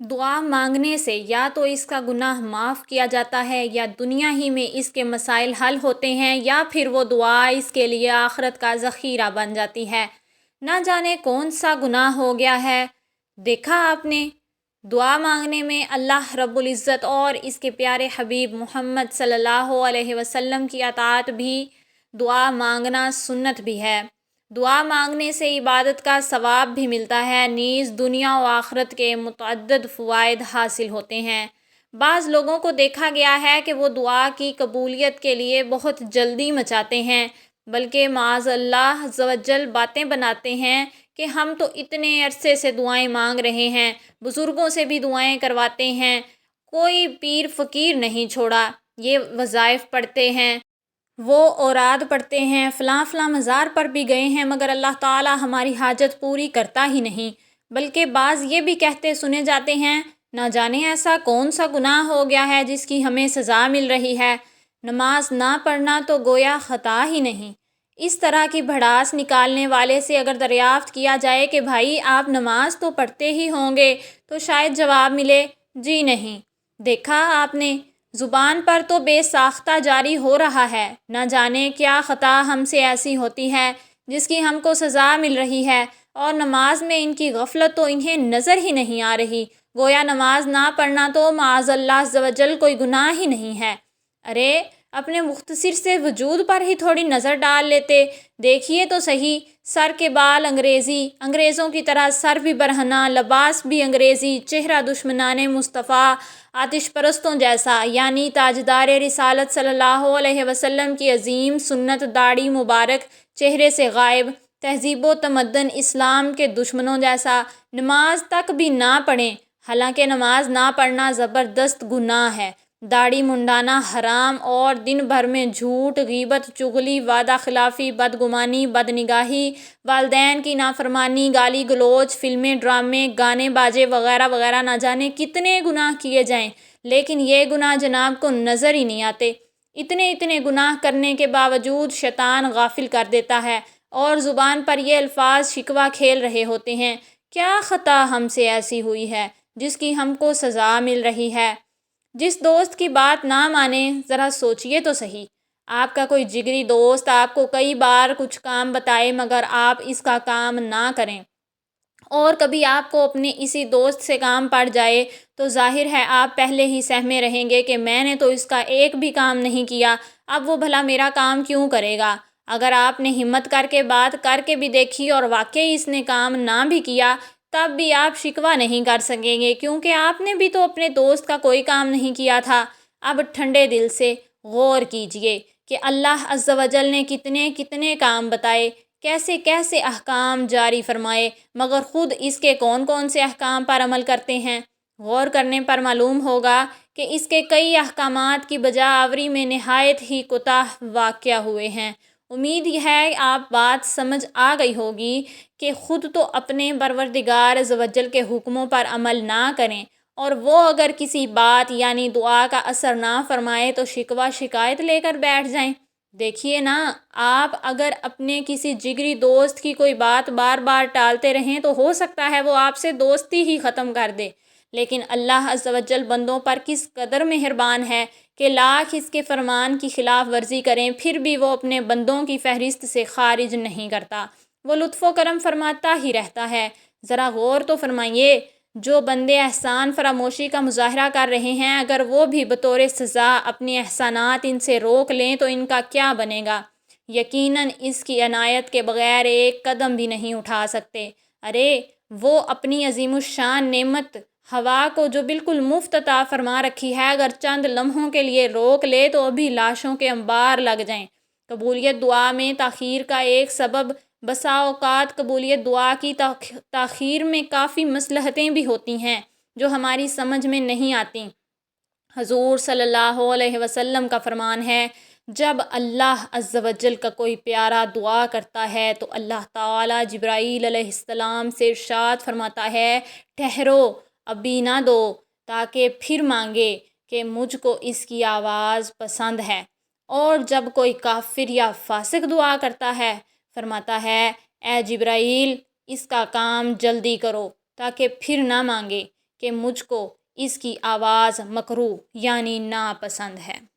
دعا مانگنے سے یا تو اس کا گناہ معاف کیا جاتا ہے یا دنیا ہی میں اس کے مسائل حل ہوتے ہیں، یا پھر وہ دعا اس کے لیے آخرت کا ذخیرہ بن جاتی ہے۔ نہ جانے کون سا گناہ ہو گیا ہے۔ دیکھا آپ نے، دعا مانگنے میں اللہ رب العزت اور اس کے پیارے حبیب محمد صلی اللہ علیہ وسلم کی اطاعت بھی، دعا مانگنا سنت بھی ہے۔ دعا مانگنے سے عبادت کا ثواب بھی ملتا ہے، نیز دنیا و آخرت کے متعدد فوائد حاصل ہوتے ہیں۔ بعض لوگوں کو دیکھا گیا ہے کہ وہ دعا کی قبولیت کے لیے بہت جلدی مچاتے ہیں، بلکہ معاذ اللہ عز و جل باتیں بناتے ہیں کہ ہم تو اتنے عرصے سے دعائیں مانگ رہے ہیں، بزرگوں سے بھی دعائیں کرواتے ہیں، کوئی پیر فقیر نہیں چھوڑا، یہ وظائف پڑھتے ہیں، وہ اوراد پڑھتے ہیں، فلاں فلاں مزار پر بھی گئے ہیں، مگر اللہ تعالی ہماری حاجت پوری کرتا ہی نہیں۔ بلکہ بعض یہ بھی کہتے سنے جاتے ہیں، نہ جانے ایسا کون سا گناہ ہو گیا ہے جس کی ہمیں سزا مل رہی ہے، نماز نہ پڑھنا تو گویا خطا ہی نہیں۔ اس طرح کی بھڑاس نکالنے والے سے اگر دریافت کیا جائے کہ بھائی آپ نماز تو پڑھتے ہی ہوں گے، تو شاید جواب ملے، جی نہیں۔ دیکھا آپ نے، زبان پر تو بے ساختہ جاری ہو رہا ہے، نہ جانے کیا خطا ہم سے ایسی ہوتی ہے جس کی ہم کو سزا مل رہی ہے، اور نماز میں ان کی غفلت تو انہیں نظر ہی نہیں آ رہی، گویا نماز نہ پڑھنا تو معاذ اللہ عز و جل کوئی گناہ ہی نہیں ہے۔ ارے اپنے مختصر سے وجود پر ہی تھوڑی نظر ڈال لیتے، دیکھیے تو صحیح، سر کے بال انگریزی، انگریزوں کی طرح سر بھی برہنہ، لباس بھی انگریزی، چہرہ دشمنان مصطفیٰ، آتش پرستوں جیسا، یعنی تاجدار رسالت صلی اللہ علیہ وسلم کی عظیم سنت داڑھی مبارک چہرے سے غائب، تہذیب و تمدن اسلام کے دشمنوں جیسا، نماز تک بھی نہ پڑھیں، حالانکہ نماز نہ پڑھنا زبردست گناہ ہے، داڑھی منڈانا حرام، اور دن بھر میں جھوٹ، غیبت، چغلی، وعدہ خلافی، بدگمانی، بدنگاہی، والدین کی نافرمانی، گالی گلوچ، فلمیں، ڈرامے، گانے باجے وغیرہ وغیرہ، نہ جانے کتنے گناہ کیے جائیں، لیکن یہ گناہ جناب کو نظر ہی نہیں آتے۔ اتنے گناہ کرنے کے باوجود شیطان غافل کر دیتا ہے، اور زبان پر یہ الفاظ شکوہ کھیل رہے ہوتے ہیں، کیا خطا ہم سے ایسی ہوئی ہے جس کی ہم کو سزا مل رہی ہے۔ جس دوست کی بات نہ مانیں، ذرا سوچئے تو صحیح، آپ کا کوئی جگری دوست آپ کو کئی بار کچھ کام بتائے مگر آپ اس کا کام نہ کریں، اور کبھی آپ کو اپنے اسی دوست سے کام پڑ جائے، تو ظاہر ہے آپ پہلے ہی سہمے رہیں گے کہ میں نے تو اس کا ایک بھی کام نہیں کیا، اب وہ بھلا میرا کام کیوں کرے گا۔ اگر آپ نے ہمت کر کے بات کر کے بھی دیکھی اور واقعی اس نے کام نہ بھی کیا، تب بھی آپ شکوہ نہیں کر سکیں گے، کیونکہ آپ نے بھی تو اپنے دوست کا کوئی کام نہیں کیا تھا۔ اب ٹھنڈے دل سے غور کیجئے کہ اللہ عز و جل نے کتنے کام بتائے، کیسے کیسے احکام جاری فرمائے، مگر خود اس کے کون سے احکام پر عمل کرتے ہیں۔ غور کرنے پر معلوم ہوگا کہ اس کے کئی احکامات کی بجا آوری میں نہایت ہی کوتاہ واقع ہوئے ہیں۔ امید ہے آپ بات سمجھ آ گئی ہوگی کہ خود تو اپنے پروردگار عز و جل کے حکموں پر عمل نہ کریں، اور وہ اگر کسی بات یعنی دعا کا اثر نہ فرمائے تو شکوہ شکایت لے کر بیٹھ جائیں۔ دیکھیے نا، آپ اگر اپنے کسی جگری دوست کی کوئی بات بار بار ٹالتے رہیں تو ہو سکتا ہے وہ آپ سے دوستی ہی ختم کر دے، لیکن اللہ عز و جل بندوں پر کس قدر مہربان ہے کہ لاکھ اس کے فرمان کی خلاف ورزی کریں پھر بھی وہ اپنے بندوں کی فہرست سے خارج نہیں کرتا، وہ لطف و کرم فرماتا ہی رہتا ہے۔ ذرا غور تو فرمائیے، جو بندے احسان فراموشی کا مظاہرہ کر رہے ہیں، اگر وہ بھی بطور سزا اپنے احسانات ان سے روک لیں تو ان کا کیا بنے گا؟ یقیناً اس کی عنایت کے بغیر ایک قدم بھی نہیں اٹھا سکتے۔ ارے وہ اپنی عظیم الشان نعمت ہوا کو جو بالکل مفت عطا فرما رکھی ہے، اگر چند لمحوں کے لیے روک لے تو ابھی لاشوں کے انبار لگ جائیں۔ قبولیت دعا میں تاخیر کا ایک سبب، بسا اوقات قبولیت دعا کی تاخیر میں کافی مصلحتیں بھی ہوتی ہیں جو ہماری سمجھ میں نہیں آتیں۔ حضور صلی اللہ علیہ وسلم کا فرمان ہے، جب اللہ عز و جل کا کوئی پیارا دعا کرتا ہے تو اللہ تعالی جبرائیل علیہ السلام سے ارشاد فرماتا ہے، ٹھہرو، ابھی نہ دو، تاکہ پھر مانگے کہ مجھ کو اس کی آواز پسند ہے۔ اور جب کوئی کافر یا فاسق دعا کرتا ہے، فرماتا ہے، اے جبرائیل، اس کا کام جلدی کرو تاکہ پھر نہ مانگے کہ مجھ کو اس کی آواز مکروہ یعنی ناپسند ہے۔